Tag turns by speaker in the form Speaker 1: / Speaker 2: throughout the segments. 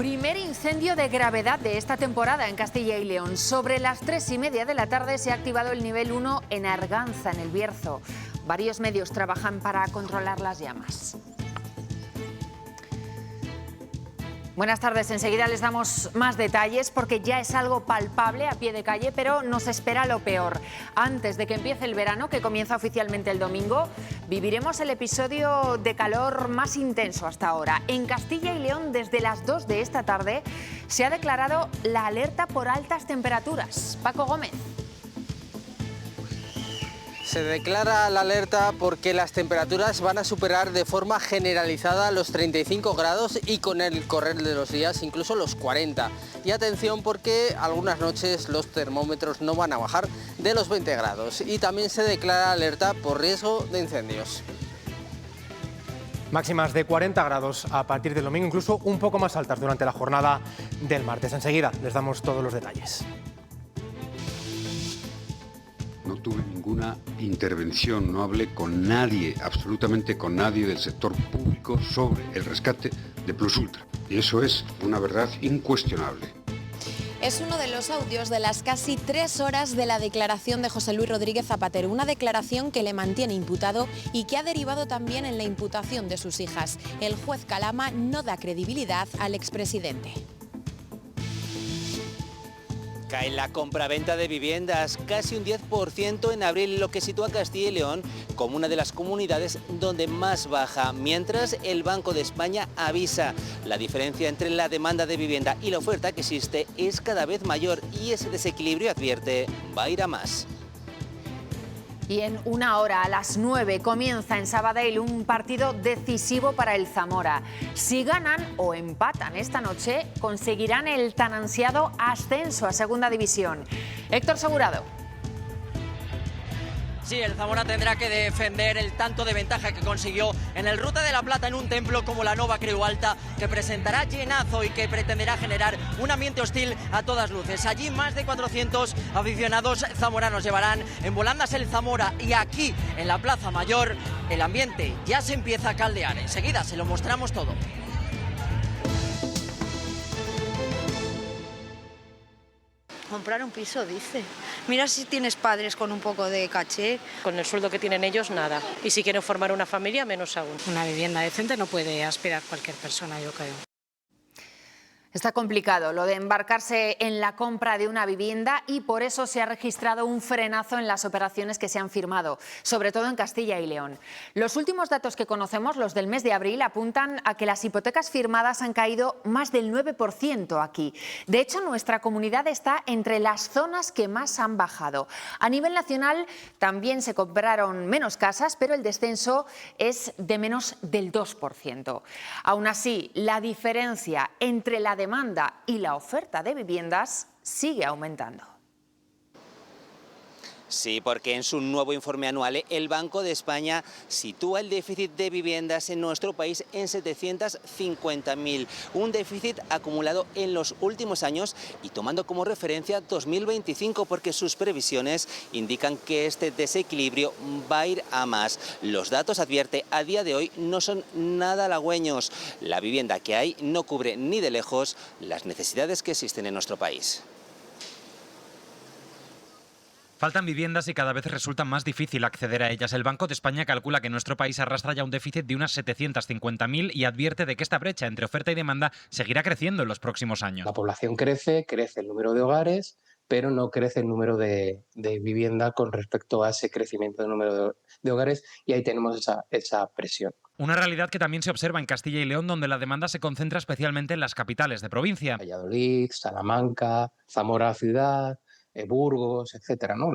Speaker 1: Primer incendio de gravedad de esta temporada en Castilla y León. Sobre las 3:30 de la tarde se ha activado el nivel 1 en Arganza, en el Bierzo. Varios medios trabajan para controlar las llamas. Buenas tardes, enseguida les damos más detalles porque ya es algo palpable a pie de calle, pero nos espera lo peor. Antes de que empiece el verano, que comienza oficialmente el domingo, viviremos el episodio de calor más intenso hasta ahora. En Castilla y León, desde las 2 de esta tarde, se ha declarado la alerta por altas temperaturas. Paco Gómez.
Speaker 2: Se declara la alerta porque las temperaturas van a superar de forma generalizada los 35 grados y con el correr de los días incluso los 40. Y atención porque algunas noches los termómetros no van a bajar de los 20 grados. Y también se declara alerta por riesgo de incendios.
Speaker 3: Máximas de 40 grados a partir del domingo, incluso un poco más altas durante la jornada del martes. Enseguida les damos todos los detalles.
Speaker 4: No tuve ninguna intervención, no hablé con nadie, absolutamente con nadie del sector público sobre el rescate de Plus Ultra. Y eso es una verdad incuestionable.
Speaker 5: Es uno de los audios de las casi 3 horas de la declaración de José Luis Rodríguez Zapatero, una declaración que le mantiene imputado y que ha derivado también en la imputación de sus hijas. El juez Calama no da credibilidad al expresidente.
Speaker 6: Cae la compraventa de viviendas, casi un 10% en abril, lo que sitúa a Castilla y León como una de las comunidades donde más baja, mientras el Banco de España avisa. La diferencia entre la demanda de vivienda y la oferta que existe es cada vez mayor y ese desequilibrio, advierte, va a ir a más.
Speaker 1: Y en una hora, a las 9, comienza en Sabadell un partido decisivo para el Zamora. Si ganan o empatan esta noche, conseguirán el tan ansiado ascenso a Segunda División. Héctor Segurado.
Speaker 7: Sí, el Zamora tendrá que defender el tanto de ventaja que consiguió en el Ruta de la Plata en un templo como la Nova Creu Alta, que presentará llenazo y que pretenderá generar un ambiente hostil a todas luces. Allí más de 400 aficionados zamoranos llevarán en volandas el Zamora y aquí en la Plaza Mayor el ambiente ya se empieza a caldear. Enseguida se lo mostramos todo.
Speaker 8: Comprar un piso, dice. Mira si tienes padres con un poco de caché.
Speaker 9: Con el sueldo que tienen ellos, nada. Y si quieren formar una familia, menos aún.
Speaker 10: Una vivienda decente no puede aspirar cualquier persona, yo creo.
Speaker 1: Está complicado lo de embarcarse en la compra de una vivienda y por eso se ha registrado un frenazo en las operaciones que se han firmado, sobre todo en Castilla y León. Los últimos datos que conocemos, los del mes de abril, apuntan a que las hipotecas firmadas han caído más del 9% aquí. De hecho, nuestra comunidad está entre las zonas que más han bajado. A nivel nacional también se compraron menos casas, pero el descenso es de menos del 2%. Aún así, la diferencia entre la demanda y la oferta de viviendas sigue aumentando.
Speaker 6: Sí, porque en su nuevo informe anual el Banco de España sitúa el déficit de viviendas en nuestro país en 750.000, un déficit acumulado en los últimos años y tomando como referencia 2025 porque sus previsiones indican que este desequilibrio va a ir a más. Los datos, advierte, a día de hoy no son nada halagüeños. La vivienda que hay no cubre ni de lejos las necesidades que existen en nuestro país.
Speaker 11: Faltan viviendas y cada vez resulta más difícil acceder a ellas. El Banco de España calcula que nuestro país arrastra ya un déficit de unas 750.000 y advierte de que esta brecha entre oferta y demanda seguirá creciendo en los próximos años.
Speaker 12: La población crece el número de hogares, pero no crece el número de vivienda con respecto a ese crecimiento del número de hogares y ahí tenemos esa presión.
Speaker 11: Una realidad que también se observa en Castilla y León, donde la demanda se concentra especialmente en las capitales de provincia.
Speaker 12: Valladolid, Salamanca, Zamora ciudad, Burgos, etcétera, ¿no?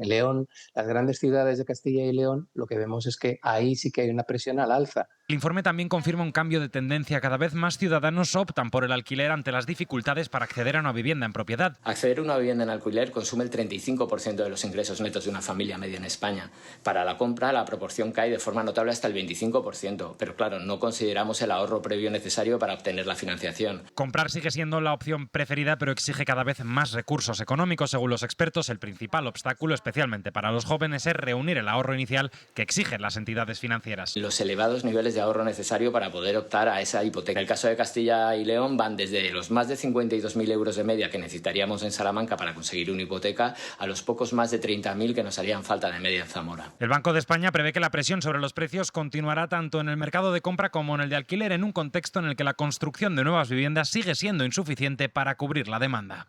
Speaker 12: León, las grandes ciudades de Castilla y León, lo que vemos es que ahí sí que hay una presión al alza.
Speaker 11: El informe también confirma un cambio de tendencia. Cada vez más ciudadanos optan por el alquiler ante las dificultades para acceder a una vivienda en propiedad.
Speaker 13: Acceder a una vivienda en alquiler consume el 35% de los ingresos netos de una familia media en España. Para la compra, la proporción cae de forma notable hasta el 25%, pero claro, no consideramos el ahorro previo necesario para obtener la financiación.
Speaker 11: Comprar sigue siendo la opción preferida, pero exige cada vez más recursos económicos. Según los expertos, el principal obstáculo, especialmente para los jóvenes, es reunir el ahorro inicial que exigen las entidades financieras.
Speaker 13: Los elevados niveles niveles de ahorro necesario para poder optar a esa hipoteca. En el caso de Castilla y León van desde los más de 52.000 euros de media que necesitaríamos en Salamanca para conseguir una hipoteca a los pocos más de 30.000 que nos harían falta de media en Zamora.
Speaker 11: El Banco de España prevé que la presión sobre los precios continuará tanto en el mercado de compra como en el de alquiler, en un contexto en el que la construcción de nuevas viviendas sigue siendo insuficiente para cubrir la demanda.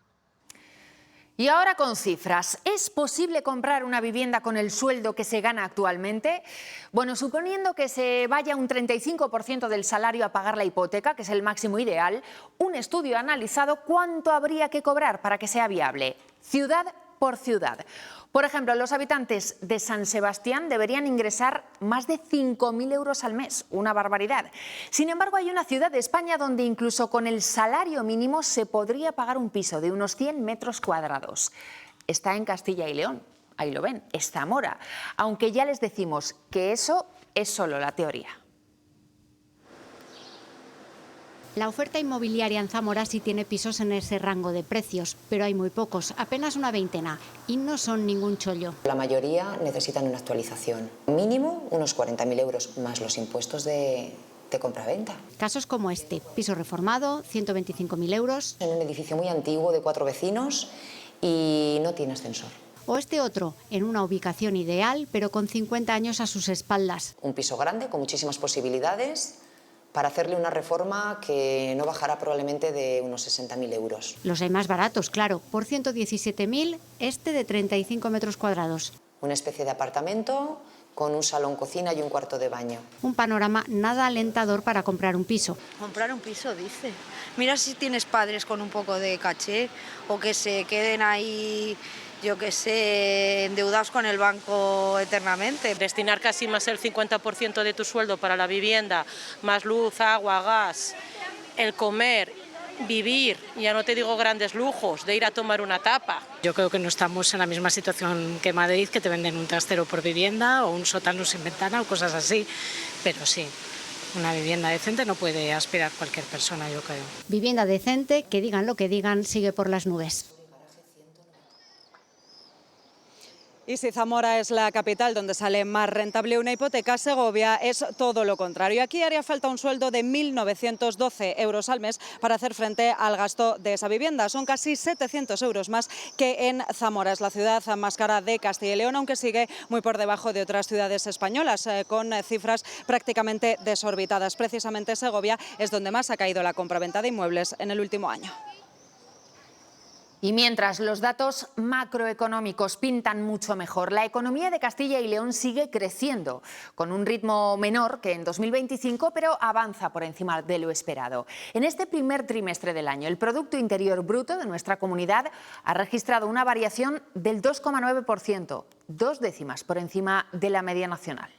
Speaker 1: Y ahora con cifras, ¿es posible comprar una vivienda con el sueldo que se gana actualmente? Bueno, suponiendo que se vaya un 35% del salario a pagar la hipoteca, que es el máximo ideal, un estudio ha analizado cuánto habría que cobrar para que sea viable, ciudad por ciudad. Por ejemplo, los habitantes de San Sebastián deberían ingresar más de 5.000 euros al mes, una barbaridad. Sin embargo, hay una ciudad de España donde incluso con el salario mínimo se podría pagar un piso de unos 100 metros cuadrados. Está en Castilla y León, ahí lo ven, es Zamora, aunque ya les decimos que eso es solo la teoría.
Speaker 14: La oferta inmobiliaria en Zamora sí tiene pisos en ese rango de precios, pero hay muy pocos, apenas una veintena, y no son ningún chollo.
Speaker 15: La mayoría necesitan una actualización. Mínimo unos 40.000 euros más los impuestos de compraventa.
Speaker 14: Casos como este, piso reformado, 125.000 euros.
Speaker 15: En un edificio muy antiguo de 4 vecinos y no tiene ascensor.
Speaker 14: O este otro, en una ubicación ideal, pero con 50 años a sus espaldas.
Speaker 15: Un piso grande, con muchísimas posibilidades, para hacerle una reforma que no bajará probablemente de unos 60.000 euros.
Speaker 14: Los hay más baratos, claro, por 117.000, este de 35 metros cuadrados.
Speaker 15: Una especie de apartamento con un salón, cocina y un cuarto de baño.
Speaker 14: Un panorama nada alentador para comprar un piso.
Speaker 8: Comprar un piso, dice. Mira si tienes padres con un poco de caché o que se queden ahí, yo que sé, endeudados con el banco eternamente.
Speaker 9: Destinar casi más el 50% de tu sueldo para la vivienda, más luz, agua, gas, el comer, vivir, ya no te digo grandes lujos, de ir a tomar una tapa.
Speaker 10: Yo creo que no estamos en la misma situación que Madrid, que te venden un trastero por vivienda o un sótano sin ventana o cosas así, pero sí. Una vivienda decente no puede aspirar cualquier persona, yo creo.
Speaker 14: Vivienda decente, que digan lo que digan, sigue por las nubes.
Speaker 16: Y si Zamora es la capital donde sale más rentable una hipoteca, Segovia es todo lo contrario. Aquí haría falta un sueldo de 1.912 euros al mes para hacer frente al gasto de esa vivienda. Son casi 700 euros más que en Zamora. Es la ciudad más cara de Castilla y León, aunque sigue muy por debajo de otras ciudades españolas, con cifras prácticamente desorbitadas. Precisamente Segovia es donde más ha caído la compraventa de inmuebles en el último año.
Speaker 1: Y mientras los datos macroeconómicos pintan mucho mejor, la economía de Castilla y León sigue creciendo, con un ritmo menor que en 2025, pero avanza por encima de lo esperado. En este primer trimestre del año, el Producto Interior Bruto de nuestra comunidad ha registrado una variación del 2,9%, 2 décimas por encima de la media nacional.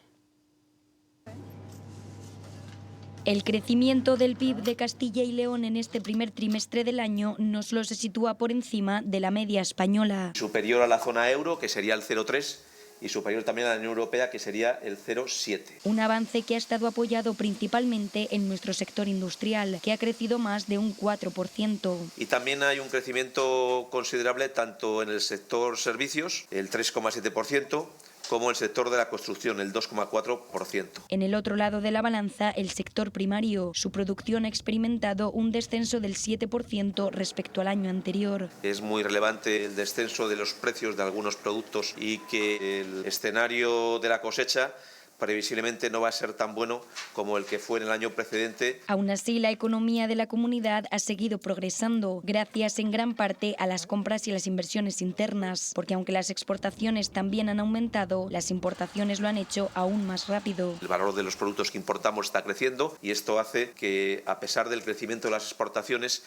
Speaker 17: El crecimiento del PIB de Castilla y León en este primer trimestre del año no solo se sitúa por encima de la media española.
Speaker 18: Superior a la zona euro, que sería el 0,3, y superior también a la Unión Europea, que sería el 0,7.
Speaker 17: Un avance que ha estado apoyado principalmente en nuestro sector industrial, que ha crecido más de un 4%.
Speaker 18: Y también hay un crecimiento considerable tanto en el sector servicios, el 3,7%, como el sector de la construcción, el 2,4%.
Speaker 17: En el otro lado de la balanza, el sector primario. Su producción ha experimentado un descenso del 7% respecto al año anterior.
Speaker 18: Es muy relevante el descenso de los precios de algunos productos y que el escenario de la cosecha previsiblemente no va a ser tan bueno como el que fue en el año precedente.
Speaker 17: Aún así, la economía de la comunidad ha seguido progresando, gracias en gran parte a las compras y las inversiones internas, porque aunque las exportaciones también han aumentado, las importaciones lo han hecho aún más rápido.
Speaker 18: El valor de los productos que importamos está creciendo y esto hace que, a pesar del crecimiento de las exportaciones,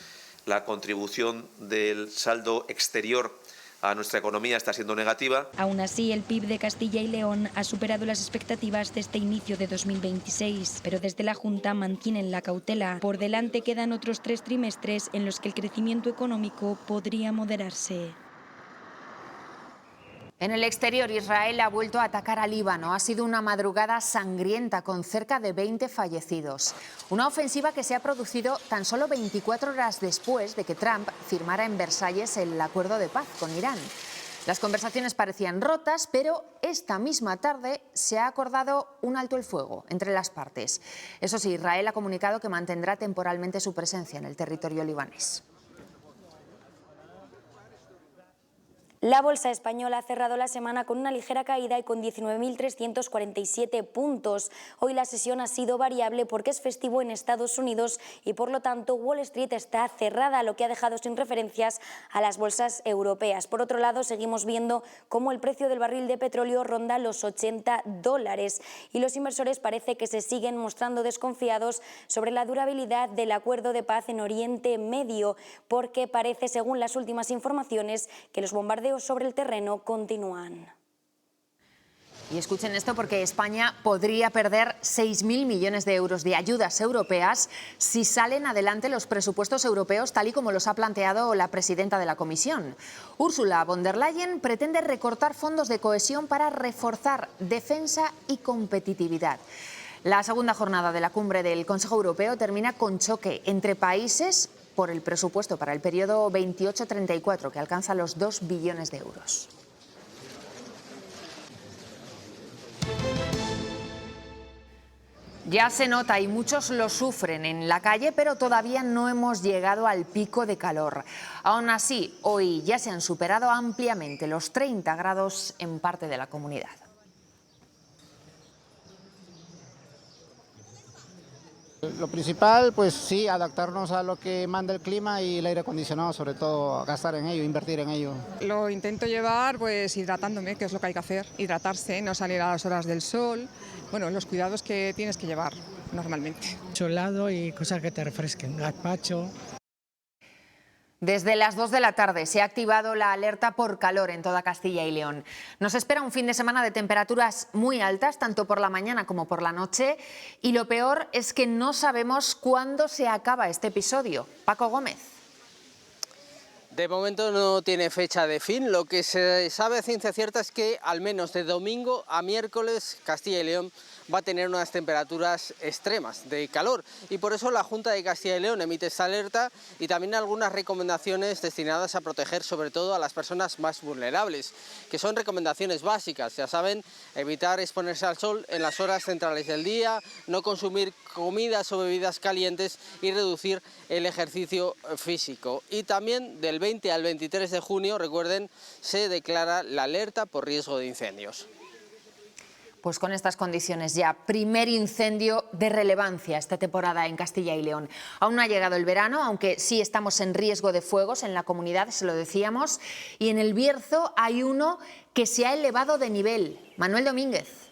Speaker 18: la contribución del saldo exterior a nuestra economía está siendo negativa.
Speaker 17: Aún así, el PIB de Castilla y León ha superado las expectativas de este inicio de 2026, pero desde la Junta mantienen la cautela. Por delante quedan otros 3 trimestres en los que el crecimiento económico podría moderarse.
Speaker 1: En el exterior, Israel ha vuelto a atacar a Líbano. Ha sido una madrugada sangrienta con cerca de 20 fallecidos. Una ofensiva que se ha producido tan solo 24 horas después de que Trump firmara en Versalles el acuerdo de paz con Irán. Las conversaciones parecían rotas, pero esta misma tarde se ha acordado un alto el fuego entre las partes. Eso sí, Israel ha comunicado que mantendrá temporalmente su presencia en el territorio libanés.
Speaker 17: La bolsa española ha cerrado la semana con una ligera caída y con 19.347 puntos. Hoy la sesión ha sido variable porque es festivo en Estados Unidos y por lo tanto Wall Street está cerrada, lo que ha dejado sin referencias a las bolsas europeas. Por otro lado, seguimos viendo cómo el precio del barril de petróleo ronda los $80 y los inversores parece que se siguen mostrando desconfiados sobre la durabilidad del acuerdo de paz en Oriente Medio, porque parece, según las últimas informaciones, que los bombardeos sobre el terreno continúan.
Speaker 1: Y escuchen esto porque España podría perder 6.000 millones de euros de ayudas europeas si salen adelante los presupuestos europeos tal y como los ha planteado la presidenta de la Comisión. Ursula von der Leyen pretende recortar fondos de cohesión para reforzar defensa y competitividad. La segunda jornada de la cumbre del Consejo Europeo termina con choque entre países por el presupuesto para el periodo 28-34, que alcanza los 2 billones de euros. Ya se nota y muchos lo sufren en la calle, pero todavía no hemos llegado al pico de calor. Aún así, hoy ya se han superado ampliamente los 30 grados en parte de la comunidad.
Speaker 19: Lo principal, pues sí, adaptarnos a lo que manda el clima y el aire acondicionado, sobre todo gastar en ello, invertir en ello.
Speaker 20: Lo intento llevar pues hidratándome, que es lo que hay que hacer, hidratarse, no salir a las horas del sol, bueno, los cuidados que tienes que llevar normalmente.
Speaker 21: Cholado y cosas que te refresquen, gazpacho.
Speaker 1: Desde las 2 de la tarde se ha activado la alerta por calor en toda Castilla y León. Nos espera un fin de semana de temperaturas muy altas, tanto por la mañana como por la noche. Y lo peor es que no sabemos cuándo se acaba este episodio. Paco Gómez.
Speaker 2: De momento no tiene fecha de fin. Lo que se sabe a ciencia cierta es que al menos de domingo a miércoles Castilla y León va a tener unas temperaturas extremas de calor y por eso la Junta de Castilla y León emite esta alerta y también algunas recomendaciones destinadas a proteger sobre todo a las personas más vulnerables, que son recomendaciones básicas, ya saben, evitar exponerse al sol en las horas centrales del día, no consumir comidas o bebidas calientes y reducir el ejercicio físico. Y también del 20 al 23 de junio, recuerden, se declara la alerta por riesgo de incendios.
Speaker 1: Pues con estas condiciones ya, primer incendio de relevancia esta temporada en Castilla y León. Aún no ha llegado el verano, aunque sí estamos en riesgo de fuegos en la comunidad, se lo decíamos. Y en el Bierzo hay uno que se ha elevado de nivel. Manuel Domínguez.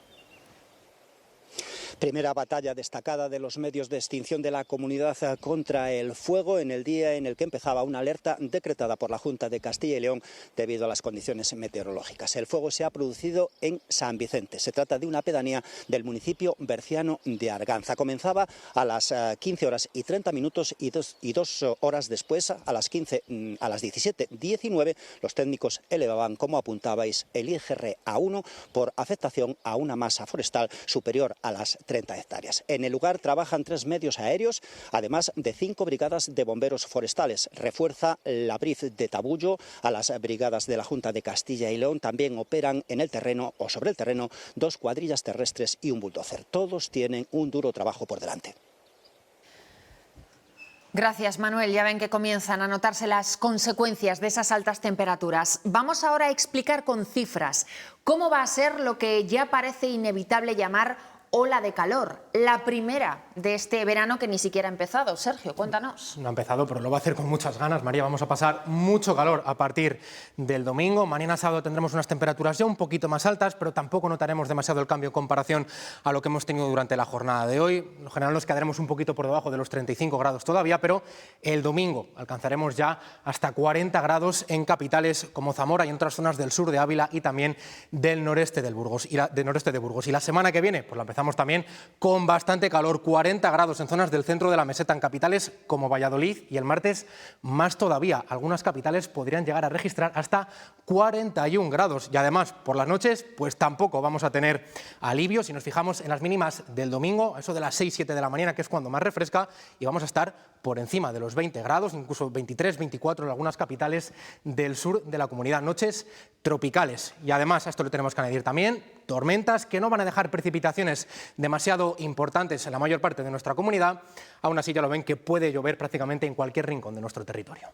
Speaker 22: Primera batalla destacada de los medios de extinción de la comunidad contra el fuego en el día en el que empezaba una alerta decretada por la Junta de Castilla y León debido a las condiciones meteorológicas. El fuego se ha producido en San Vicente. Se trata de una pedanía del municipio berciano de Arganza. Comenzaba a las 15 horas y 30 minutos y dos horas después, a las 17:19, los técnicos elevaban, como apuntabais, el IGR a 1 por afectación a una masa forestal superior a las 30 hectáreas. En el lugar trabajan 3 medios aéreos, además de 5 brigadas de bomberos forestales. Refuerza la BRIF de Tabullo a las brigadas de la Junta de Castilla y León. También operan en el terreno o sobre el terreno 2 cuadrillas terrestres y un bulldozer. Todos tienen un duro trabajo por delante.
Speaker 1: Gracias, Manuel. Ya ven que comienzan a notarse las consecuencias de esas altas temperaturas. Vamos ahora a explicar con cifras cómo va a ser lo que ya parece inevitable llamar ola de calor, la primera de este verano que ni siquiera ha empezado. Sergio, cuéntanos.
Speaker 3: No ha empezado, pero lo va a hacer con muchas ganas. María, vamos a pasar mucho calor a partir del domingo. Mañana sábado tendremos unas temperaturas ya un poquito más altas, pero tampoco notaremos demasiado el cambio en comparación a lo que hemos tenido durante la jornada de hoy. En general nos quedaremos un poquito por debajo de los 35 grados todavía, pero el domingo alcanzaremos ya hasta 40 grados en capitales como Zamora y en otras zonas del sur de Ávila y también del noreste de Burgos. Y la semana que viene, pues la empezamos empezamos también con bastante calor, 40 grados en zonas del centro de la meseta, en capitales como Valladolid, y el martes más todavía. Algunas capitales podrían llegar a registrar hasta 41 grados y además por las noches pues tampoco vamos a tener alivio. Si nos fijamos en las mínimas del domingo, eso de las 6-7 de la mañana, que es cuando más refresca, y vamos a estar por encima de los 20 grados, incluso 23, 24 en algunas capitales del sur de la comunidad. Noches tropicales y además, a esto le tenemos que añadir también tormentas que no van a dejar precipitaciones demasiado importantes en la mayor parte de nuestra comunidad. Aún así ya lo ven que puede llover prácticamente en cualquier rincón de nuestro territorio.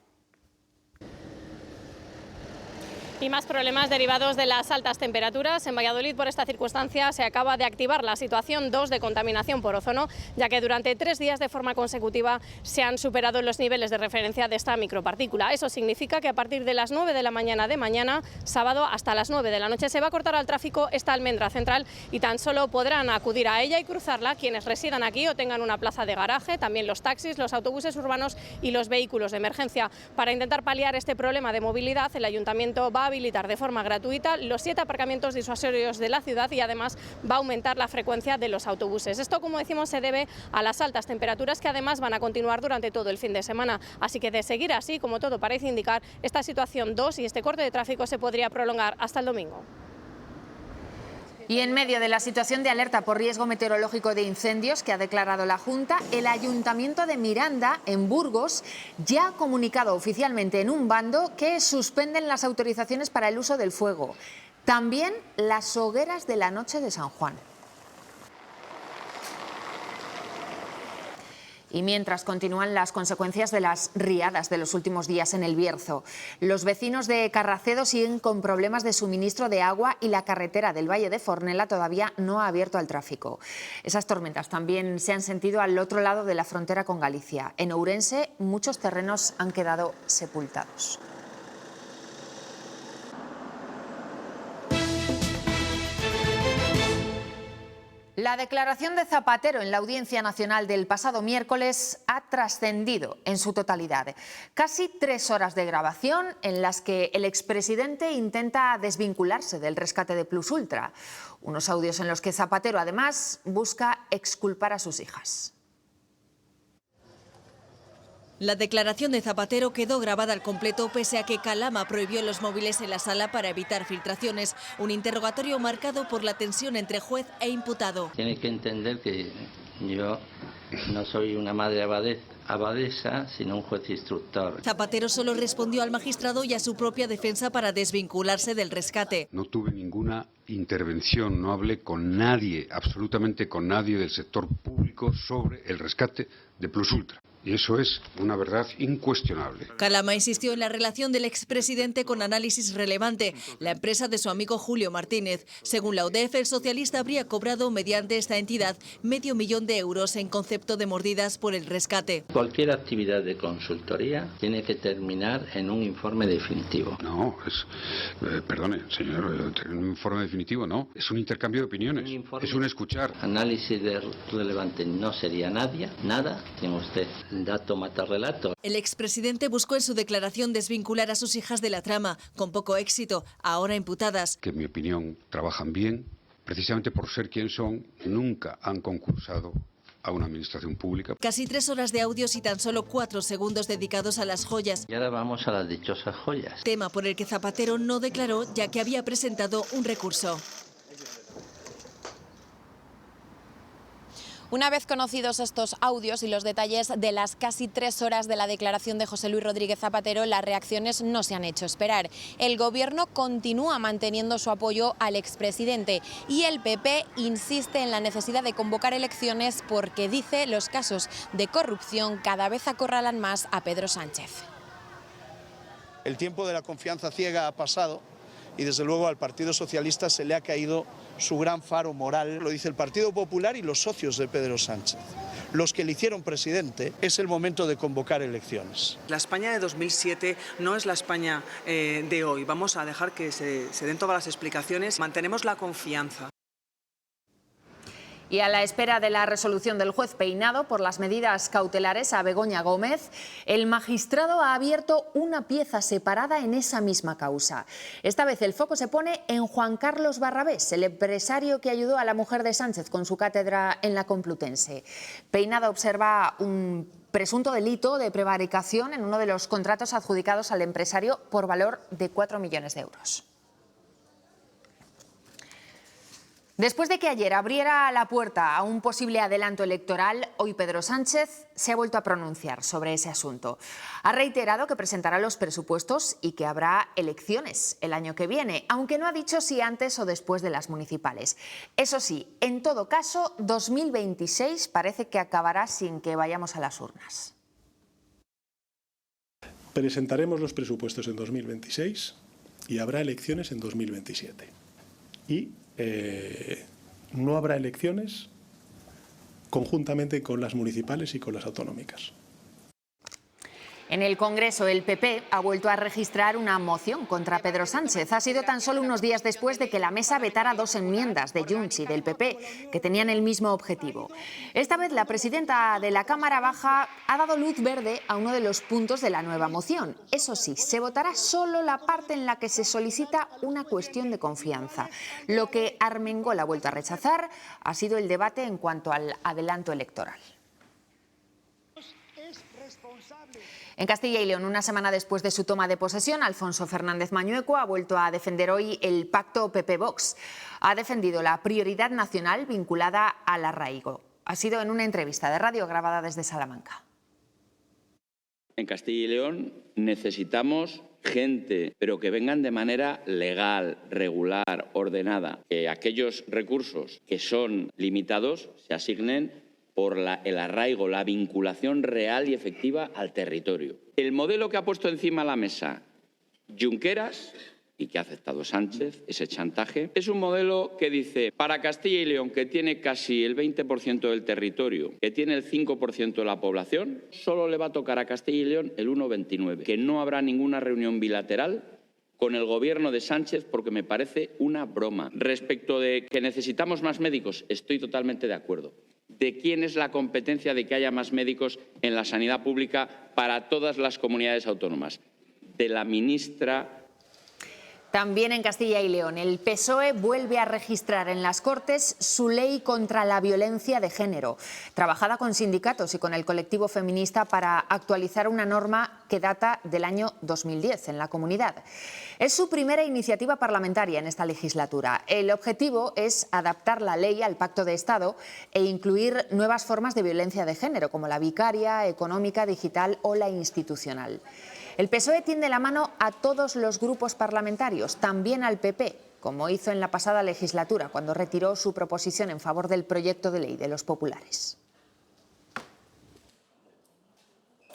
Speaker 4: Y más problemas derivados de las altas temperaturas. En Valladolid, por esta circunstancia, se acaba de activar la situación 2 de contaminación por ozono, ya que durante 3 días de forma consecutiva se han superado los niveles de referencia de esta micropartícula. Eso significa que a partir de las 9 de la mañana de mañana, sábado, hasta las 9 de la noche, se va a cortar al tráfico esta almendra central y tan solo podrán acudir a ella y cruzarla quienes residan aquí o tengan una plaza de garaje, también los taxis, los autobuses urbanos y los vehículos de emergencia. Para intentar paliar este problema de movilidad, el Ayuntamiento va a habilitar de forma gratuita los 7 aparcamientos disuasorios de la ciudad y además va a aumentar la frecuencia de los autobuses. Esto, como decimos, se debe a las altas temperaturas que además van a continuar durante todo el fin de semana. Así que de seguir así, como todo parece indicar, esta situación 2 y este corte de tráfico se podría prolongar hasta el domingo.
Speaker 1: Y en medio de la situación de alerta por riesgo meteorológico de incendios que ha declarado la Junta, el Ayuntamiento de Miranda, en Burgos, ya ha comunicado oficialmente en un bando que suspenden las autorizaciones para el uso del fuego. También las hogueras de la noche de San Juan. Y mientras continúan las consecuencias de las riadas de los últimos días en el Bierzo, los vecinos de Carracedo siguen con problemas de suministro de agua y la carretera del Valle de Fornela todavía no ha abierto al tráfico. Esas tormentas también se han sentido al otro lado de la frontera con Galicia. En Ourense, muchos terrenos han quedado sepultados. La declaración de Zapatero en la Audiencia Nacional del pasado miércoles ha trascendido en su totalidad. Casi 3 horas de grabación en las que el expresidente intenta desvincularse del rescate de Plus Ultra. Unos audios en los que Zapatero además busca exculpar a sus hijas.
Speaker 5: La declaración de Zapatero quedó grabada al completo pese a que Calama prohibió los móviles en la sala para evitar filtraciones. Un interrogatorio marcado por la tensión entre juez e imputado.
Speaker 23: Tiene que entender que yo no soy una madre abadesa, sino un juez instructor.
Speaker 5: Zapatero solo respondió al magistrado y a su propia defensa para desvincularse del rescate.
Speaker 24: No tuve ninguna intervención, no hablé con nadie, absolutamente con nadie del sector público sobre el rescate de Plus Ultra. Y eso es una verdad incuestionable.
Speaker 5: Calama insistió en la relación del expresidente con análisis relevante, la empresa de su amigo Julio Martínez. Según la UDEF, el socialista habría cobrado mediante esta entidad $500.000 euros en concepto de mordidas por el rescate.
Speaker 23: Cualquier actividad de consultoría tiene que terminar en un informe definitivo.
Speaker 24: No, perdone, señor, un informe definitivo no, es un intercambio de opiniones, es un escuchar.
Speaker 23: Análisis relevante no sería nada, tiene usted. Dato mata relato.
Speaker 5: El expresidente buscó en su declaración desvincular a sus hijas de la trama, con poco éxito, ahora imputadas.
Speaker 24: Que en mi opinión trabajan bien, precisamente por ser quien son, nunca han concursado a una administración pública.
Speaker 5: Casi 3 horas de audios y tan solo 4 segundos dedicados a las joyas.
Speaker 23: Y ahora vamos a las dichosas joyas.
Speaker 5: Tema por el que Zapatero no declaró, ya que había presentado un recurso.
Speaker 25: Una vez conocidos estos audios y los detalles de las casi 3 horas de la declaración de José Luis Rodríguez Zapatero, las reacciones no se han hecho esperar. El Gobierno continúa manteniendo su apoyo al expresidente y el PP insiste en la necesidad de convocar elecciones porque, dice, los casos de corrupción cada vez acorralan más a Pedro Sánchez.
Speaker 26: El tiempo de la confianza ciega ha pasado y desde luego al Partido Socialista se le ha caído su gran faro moral, lo dice el Partido Popular y los socios de Pedro Sánchez. Los que le hicieron presidente, es el momento de convocar elecciones.
Speaker 27: La España de 2007 no es la España de hoy. Vamos a dejar que se den todas las explicaciones. Mantenemos la confianza.
Speaker 1: Y a la espera de la resolución del juez Peinado por las medidas cautelares a Begoña Gómez, el magistrado ha abierto una pieza separada en esa misma causa. Esta vez el foco se pone en Juan Carlos Barrabés, el empresario que ayudó a la mujer de Sánchez con su cátedra en la Complutense. Peinado observa un presunto delito de prevaricación en uno de los contratos adjudicados al empresario por valor de 4 millones de euros. Después de que ayer abriera la puerta a un posible adelanto electoral, hoy Pedro Sánchez se ha vuelto a pronunciar sobre ese asunto. Ha reiterado que presentará los presupuestos y que habrá elecciones el año que viene, aunque no ha dicho si antes o después de las municipales. Eso sí, en todo caso, 2026 parece que acabará sin que vayamos a las urnas.
Speaker 6: Presentaremos los presupuestos en 2026 y habrá elecciones en 2027. Y no habrá elecciones conjuntamente con las municipales y con las autonómicas.
Speaker 1: En el Congreso, el PP ha vuelto a registrar una moción contra Pedro Sánchez. Ha sido tan solo unos días después de que la mesa vetara 2 enmiendas de Junts y del PP que tenían el mismo objetivo. Esta vez la presidenta de la Cámara Baja ha dado luz verde a uno de los puntos de la nueva moción. Eso sí, se votará solo la parte en la que se solicita una cuestión de confianza. Lo que Armengol ha vuelto a rechazar ha sido el debate en cuanto al adelanto electoral. En Castilla y León, una semana después de su toma de posesión, Alfonso Fernández Mañueco ha vuelto a defender hoy el pacto PP-Vox. Ha defendido la prioridad nacional vinculada al arraigo. Ha sido en una entrevista de radio grabada desde Salamanca.
Speaker 7: En Castilla y León necesitamos gente, pero que vengan de manera legal, regular, ordenada. Que aquellos recursos que son limitados se asignen por el arraigo, la vinculación real y efectiva al territorio. El modelo que ha puesto encima de la mesa Junqueras y que ha aceptado Sánchez, ese chantaje, es un modelo que dice, para Castilla y León, que tiene casi el 20% del territorio, que tiene el 5% de la población, solo le va a tocar a Castilla y León el 1,29, que no habrá ninguna reunión bilateral con el gobierno de Sánchez porque me parece una broma. Respecto de que necesitamos más médicos, estoy totalmente de acuerdo. ¿De quién es la competencia de que haya más médicos en la sanidad pública para todas las comunidades autónomas? De la ministra.
Speaker 1: También en Castilla y León, el PSOE vuelve a registrar en las Cortes su ley contra la violencia de género, trabajada con sindicatos y con el colectivo feminista para actualizar una norma que data del año 2010 en la comunidad. Es su primera iniciativa parlamentaria en esta legislatura. El objetivo es adaptar la ley al Pacto de Estado e incluir nuevas formas de violencia de género, como la vicaria, económica, digital o la institucional. El PSOE tiende la mano a todos los grupos parlamentarios, también al PP, como hizo en la pasada legislatura, cuando retiró su proposición en favor del proyecto de ley de los populares.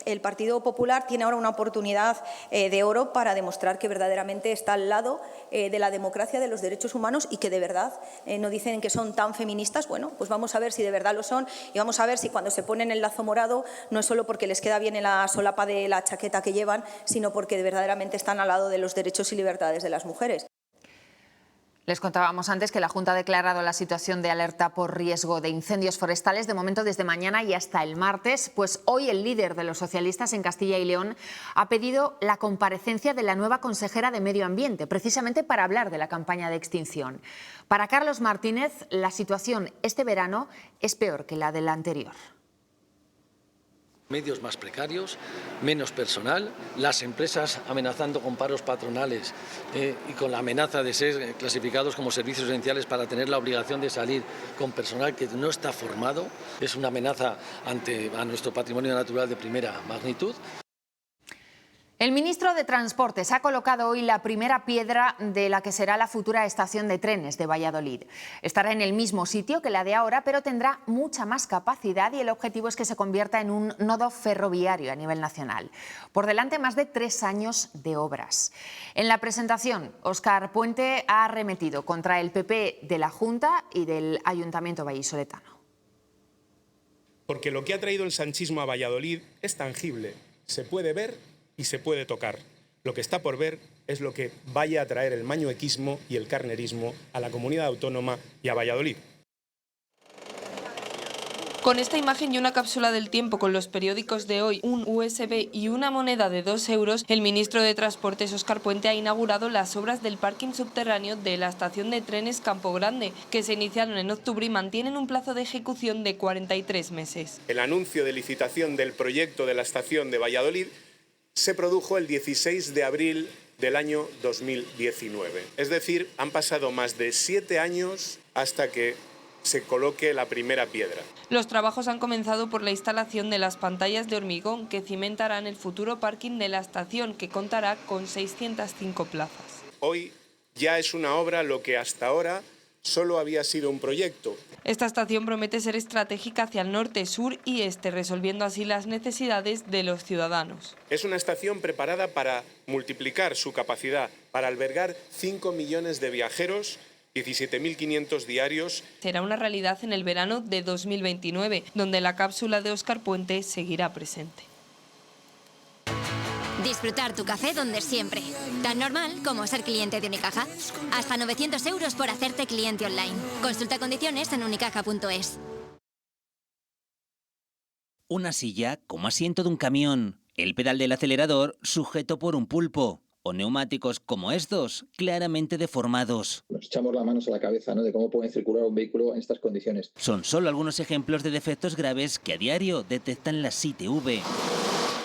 Speaker 8: El Partido Popular tiene ahora una oportunidad de oro para demostrar que verdaderamente está al lado de la democracia, de los derechos humanos y que de verdad no dicen que son tan feministas. Bueno, pues vamos a ver si de verdad lo son y vamos a ver si cuando se ponen el lazo morado no es solo porque les queda bien en la solapa de la chaqueta que llevan, sino porque verdaderamente están al lado de los derechos y libertades de las mujeres.
Speaker 1: Les contábamos antes que la Junta ha declarado la situación de alerta por riesgo de incendios forestales, de momento desde mañana y hasta el martes. Pues hoy el líder de los socialistas en Castilla y León ha pedido la comparecencia de la nueva consejera de Medio Ambiente, precisamente para hablar de la campaña de extinción. Para Carlos Martínez, la situación este verano es peor que la del anterior.
Speaker 11: Medios más precarios, menos personal, las empresas amenazando con paros patronales y con la amenaza de ser clasificados como servicios esenciales para tener la obligación de salir con personal que no está formado. Es una amenaza a nuestro patrimonio natural de primera magnitud.
Speaker 1: El ministro de Transportes ha colocado hoy la primera piedra de la que será la futura estación de trenes de Valladolid. Estará en el mismo sitio que la de ahora, pero tendrá mucha más capacidad y el objetivo es que se convierta en un nodo ferroviario a nivel nacional. Por delante, más de 3 años de obras. En la presentación, Óscar Puente ha arremetido contra el PP de la Junta y del Ayuntamiento vallisoletano.
Speaker 12: Porque lo que ha traído el sanchismo a Valladolid es tangible, se puede ver y se puede tocar. Lo que está por ver es lo que vaya a traer el mañuequismo y el carnerismo a la comunidad autónoma y a Valladolid.
Speaker 9: Con esta imagen y una cápsula del tiempo con los periódicos de hoy, un USB y una moneda de 2 euros, el ministro de Transportes, Óscar Puente, ha inaugurado las obras del parking subterráneo de la estación de trenes Campo Grande, que se iniciaron en octubre y mantienen un plazo de ejecución de 43 meses.
Speaker 12: El anuncio de licitación del proyecto de la estación de Valladolid se produjo el 16 de abril del año 2019. Es decir, han pasado más de 7 años hasta que se coloque la primera piedra.
Speaker 9: Los trabajos han comenzado por la instalación de las pantallas de hormigón que cimentarán el futuro parking de la estación, que contará con 605 plazas.
Speaker 12: Hoy ya es una obra lo que hasta ahora solo había sido un proyecto.
Speaker 9: Esta estación promete ser estratégica hacia el norte, sur y este, resolviendo así las necesidades de los ciudadanos.
Speaker 12: Es una estación preparada para multiplicar su capacidad, para albergar 5 millones de viajeros, 17.500 diarios.
Speaker 9: Será una realidad en el verano de 2029, donde la cápsula de Óscar Puente seguirá presente.
Speaker 10: Disfrutar tu café donde siempre. Tan normal como ser cliente de Unicaja. Hasta 900 euros por hacerte cliente online. Consulta condiciones en unicaja.es.
Speaker 13: Una silla como asiento de un camión. El pedal del acelerador sujeto por un pulpo. O neumáticos como estos, claramente deformados.
Speaker 14: Nos echamos las manos a la cabeza, ¿no?, de cómo puede circular un vehículo en estas condiciones.
Speaker 13: Son solo algunos ejemplos de defectos graves que a diario detectan las ITV.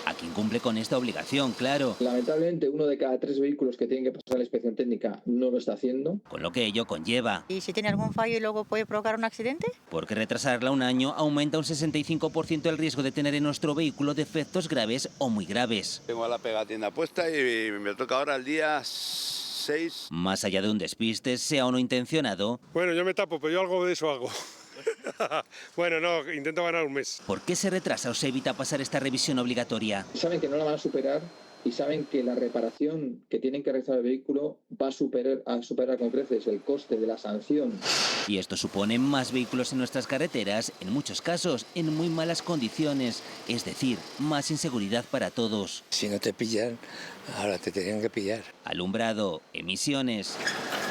Speaker 13: A quien cumple con esta obligación, claro.
Speaker 14: Lamentablemente, 1 de cada 3 vehículos que tienen que pasar la inspección técnica no lo está haciendo.
Speaker 13: Con lo que ello conlleva.
Speaker 15: ¿Y si tiene algún fallo y luego puede provocar un accidente?
Speaker 13: Porque retrasarla un año aumenta un 65% el riesgo de tener en nuestro vehículo defectos graves o muy graves.
Speaker 16: Tengo la pegatina puesta y me toca ahora el día 6.
Speaker 13: Más allá de un despiste, sea o no intencionado.
Speaker 18: Bueno, yo me tapo, pero yo algo de eso hago. Bueno, no, intento ganar un mes.
Speaker 13: ¿Por qué se retrasa o se evita pasar esta revisión obligatoria?
Speaker 14: Saben que no la van a superar y saben que la reparación que tienen que realizar el vehículo va a superar con creces el coste de la sanción.
Speaker 13: Y esto supone más vehículos en nuestras carreteras, en muchos casos en muy malas condiciones, es decir, más inseguridad para todos.
Speaker 16: Si no te pillan, ahora te tienen que pillar.
Speaker 13: Alumbrado, emisiones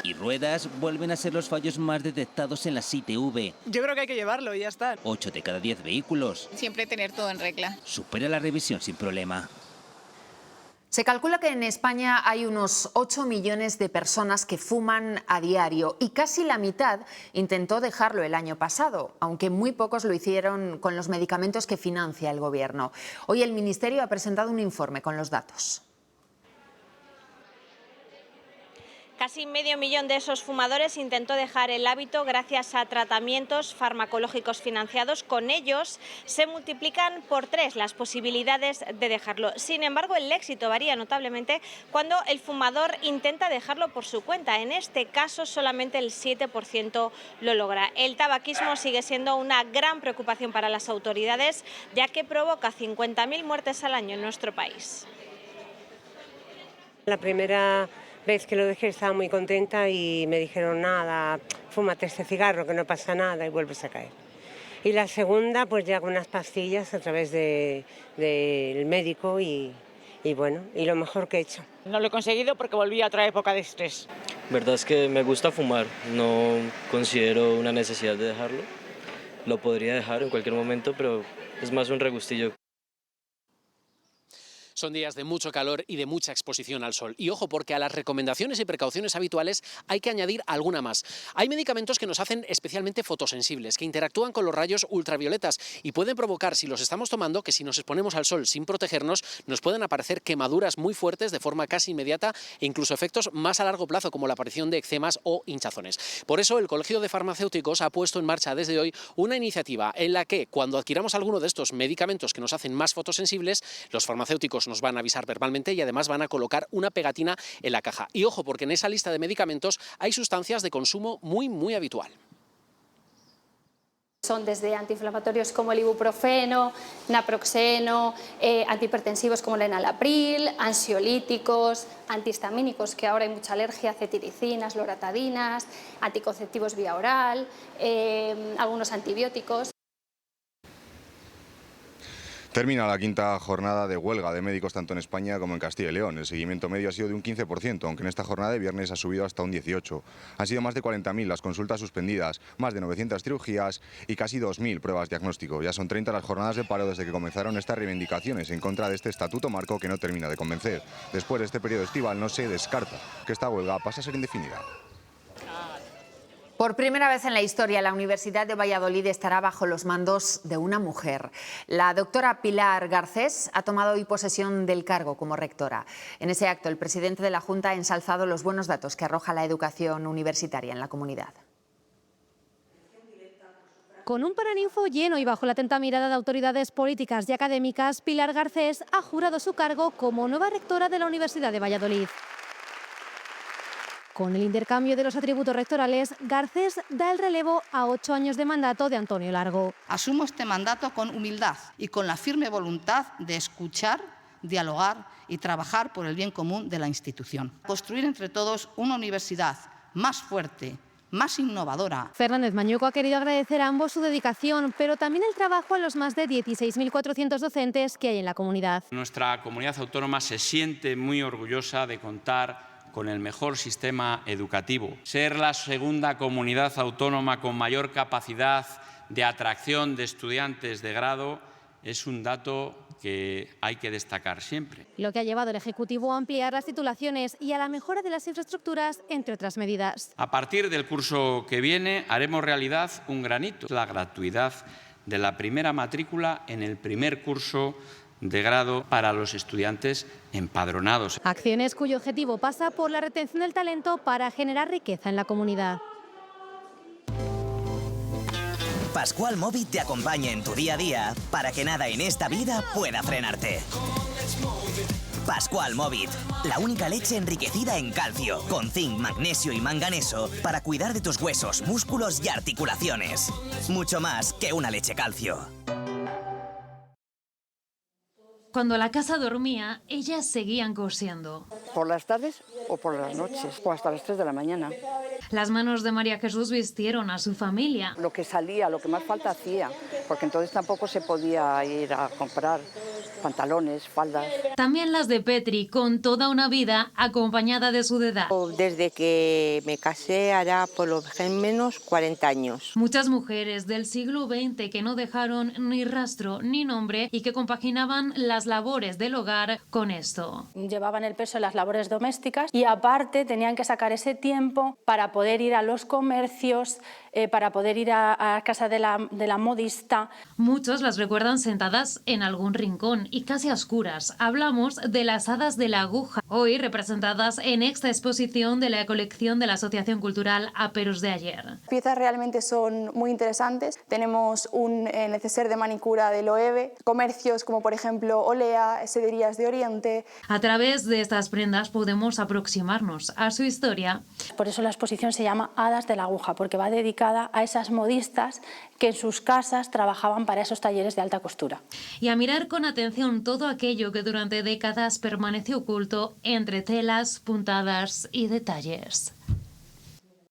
Speaker 13: y ruedas vuelven a ser los fallos más detectados en las ITV.
Speaker 28: Yo creo que hay que llevarlo y ya está.
Speaker 13: 8 de cada 10 vehículos.
Speaker 28: Siempre tener todo en regla.
Speaker 13: Supera la revisión sin problema.
Speaker 1: Se calcula que en España hay unos 8 millones de personas que fuman a diario y casi la mitad intentó dejarlo el año pasado, aunque muy pocos lo hicieron con los medicamentos que financia el Gobierno. Hoy el Ministerio ha presentado un informe con los datos.
Speaker 29: Casi medio millón de esos fumadores intentó dejar el hábito gracias a tratamientos farmacológicos financiados. Con ellos se multiplican por 3 las posibilidades de dejarlo. Sin embargo, el éxito varía notablemente cuando el fumador intenta dejarlo por su cuenta. En este caso, solamente el 7% lo logra. El tabaquismo sigue siendo una gran preocupación para las autoridades, ya que provoca 50.000 muertes al año en nuestro país.
Speaker 30: La primera vez que lo dejé estaba muy contenta y me dijeron, nada, fúmate este cigarro que no pasa nada y vuelves a caer. Y la segunda, pues ya con unas pastillas a través del médico y bueno, y lo mejor que he hecho.
Speaker 31: No lo he conseguido porque volví a otra época de estrés.
Speaker 32: Verdad es que me gusta fumar, no considero una necesidad de dejarlo. Lo podría dejar en cualquier momento, pero es más un regustillo.
Speaker 31: Son días de mucho calor y de mucha exposición al sol. Y ojo, porque a las recomendaciones y precauciones habituales hay que añadir alguna más. Hay medicamentos que nos hacen especialmente fotosensibles, que interactúan con los rayos ultravioletas y pueden provocar, si los estamos tomando, que si nos exponemos al sol sin protegernos, nos pueden aparecer quemaduras muy fuertes de forma casi inmediata e incluso efectos más a largo plazo, como la aparición de eczemas o hinchazones. Por eso, el Colegio de Farmacéuticos ha puesto en marcha desde hoy una iniciativa en la que, cuando adquiramos alguno de estos medicamentos que nos hacen más fotosensibles, los farmacéuticos nos van a avisar verbalmente y además van a colocar una pegatina en la caja. Y ojo, porque en esa lista de medicamentos hay sustancias de consumo muy habitual.
Speaker 33: Son desde antiinflamatorios como el ibuprofeno, naproxeno, antihipertensivos como el enalapril, ansiolíticos, antihistamínicos, que ahora hay mucha alergia, cetiricinas, loratadinas, anticonceptivos vía oral, algunos antibióticos.
Speaker 2: Termina la quinta jornada de huelga de médicos tanto en España como en Castilla y León. El seguimiento medio ha sido de un 15%, aunque en esta jornada de viernes ha subido hasta un 18%. Han sido más de 40.000 las consultas suspendidas, más de 900 cirugías y casi 2.000 pruebas diagnóstico. Ya son 30 las jornadas de paro desde que comenzaron estas reivindicaciones en contra de este estatuto marco que no termina de convencer. Después de este periodo estival no se descarta que esta huelga pase a ser indefinida.
Speaker 1: Por primera vez en la historia, la Universidad de Valladolid estará bajo los mandos de una mujer. La doctora Pilar Garcés ha tomado hoy posesión del cargo como rectora. En ese acto, el presidente de la Junta ha ensalzado los buenos datos que arroja la educación universitaria en la comunidad.
Speaker 3: Con un Paraninfo lleno y bajo la atenta mirada de autoridades políticas y académicas, Pilar Garcés ha jurado su cargo como nueva rectora de la Universidad de Valladolid. Con el intercambio de los atributos rectorales, Garcés da el relevo a 8 años de mandato de Antonio Largo.
Speaker 4: Asumo este mandato con humildad y con la firme voluntad de escuchar, dialogar y trabajar por el bien común de la institución. Construir entre todos una universidad más fuerte, más innovadora.
Speaker 3: Fernández Mañuco ha querido agradecer a ambos su dedicación, pero también el trabajo a los más de 16.400 docentes que hay en la comunidad.
Speaker 5: Nuestra comunidad autónoma se siente muy orgullosa de contar con el mejor sistema educativo. Ser la segunda comunidad autónoma con mayor capacidad de atracción de estudiantes de grado es un dato que hay que destacar siempre.
Speaker 3: Lo que ha llevado al Ejecutivo a ampliar las titulaciones y a la mejora de las infraestructuras, entre otras medidas.
Speaker 5: A partir del curso que viene haremos realidad un gran hito, la gratuidad de la primera matrícula en el primer curso de grado para los estudiantes empadronados.
Speaker 3: Acciones cuyo objetivo pasa por la retención del talento para generar riqueza en la comunidad.
Speaker 17: Pascual Móvil te acompaña en tu día a día para que nada en esta vida pueda frenarte. Pascual Móvil, la única leche enriquecida en calcio, con zinc, magnesio y manganeso para cuidar de tus huesos, músculos y articulaciones. Mucho más que una leche calcio.
Speaker 19: Cuando la casa dormía, ellas seguían cosiendo.
Speaker 20: ¿Por las tardes o por las noches? O hasta las 3 de la mañana.
Speaker 19: Las manos de María Jesús vistieron a su familia.
Speaker 20: Lo que salía, lo que más falta hacía, porque entonces tampoco se podía ir a comprar pantalones, faldas.
Speaker 19: También las de Petri, con toda una vida acompañada de su edad.
Speaker 21: Desde que me casé hará por lo menos 40 años.
Speaker 19: Muchas mujeres del siglo XX que no dejaron ni rastro ni nombre y que compaginaban las labores del hogar con esto.
Speaker 33: Llevaban el peso de las labores domésticas y aparte tenían que sacar ese tiempo para poder ir a los comercios, para poder ir a casa de la modista.
Speaker 19: Muchos las recuerdan sentadas en algún rincón y casi a oscuras. Hablamos de las hadas de la aguja, hoy representadas en esta exposición de la colección de la Asociación Cultural Aperos de Ayer.
Speaker 22: Las piezas realmente son muy interesantes. Tenemos un neceser de manicura de Loewe, comercios como por ejemplo Olea, Sederías de Oriente.
Speaker 19: A través de estas prendas podemos aproximarnos a su historia.
Speaker 33: Por eso la exposición se llama Hadas de la Aguja, porque va dedicada a esas modistas que en sus casas trabajaban para esos talleres de alta costura.
Speaker 19: Y a mirar con atención todo aquello que durante décadas permaneció oculto entre telas, puntadas y detalles.